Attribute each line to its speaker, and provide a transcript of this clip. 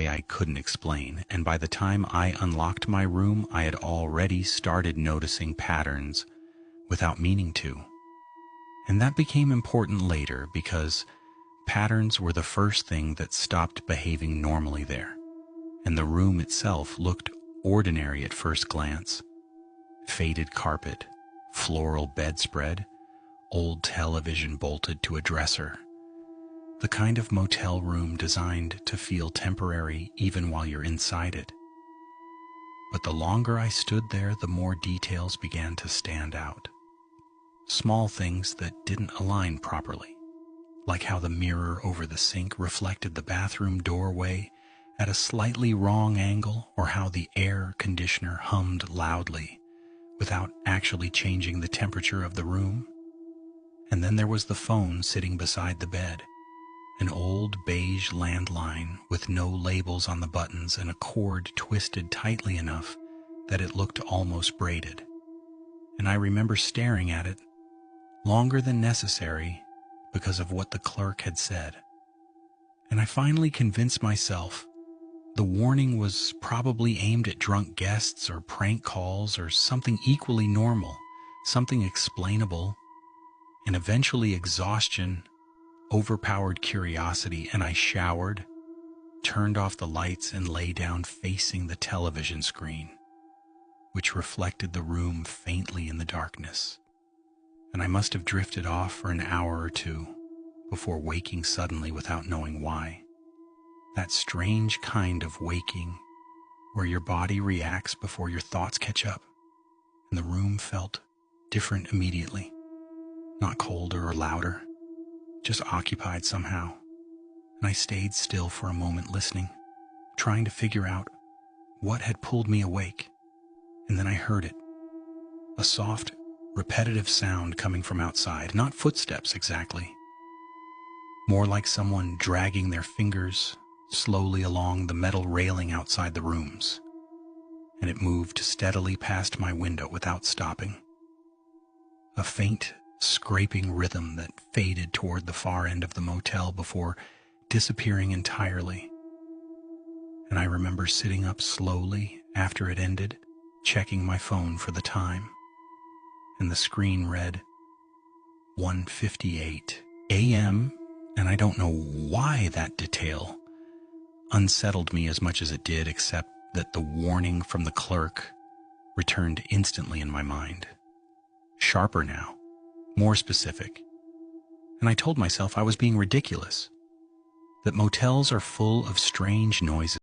Speaker 1: I couldn't explain, and by the time I unlocked my room, I had already started noticing patterns without meaning to. And that became important later because patterns were the first thing that stopped behaving normally there, and the room itself looked ordinary at first glance. Faded carpet, floral bedspread, old television bolted to a dresser. The kind of motel room designed to feel temporary even while you're inside it. But the longer I stood there, the more details began to stand out. Small things that didn't align properly, like how the mirror over the sink reflected the bathroom doorway at a slightly wrong angle, or how the air conditioner hummed loudly without actually changing the temperature of the room. And then there was the phone sitting beside the bed. An old beige landline with no labels on the buttons and a cord twisted tightly enough that it looked almost braided. And I remember staring at it longer than necessary because of what the clerk had said. And I finally convinced myself the warning was probably aimed at drunk guests or prank calls or something equally normal, something explainable, and eventually exhaustion overpowered curiosity, and I showered, turned off the lights, and lay down facing the television screen, which reflected the room faintly in the darkness. And I must have drifted off for an hour or two before waking suddenly without knowing why. That strange kind of waking where your body reacts before your thoughts catch up, and the room felt different immediately, not colder or louder, just occupied somehow. And I stayed still for a moment listening, trying to figure out what had pulled me awake. And then I heard it. A soft, repetitive sound coming from outside, not footsteps exactly. More like someone dragging their fingers slowly along the metal railing outside the rooms. And it moved steadily past my window without stopping. A faint, scraping rhythm that faded toward the far end of the motel before disappearing entirely. And I remember sitting up slowly after it ended, checking my phone for the time. And the screen read 1:58 a.m., and I don't know why that detail unsettled me as much as it did, except that the warning from the clerk returned instantly in my mind. Sharper now, more specific. And I told myself I was being ridiculous, that motels are full of strange noises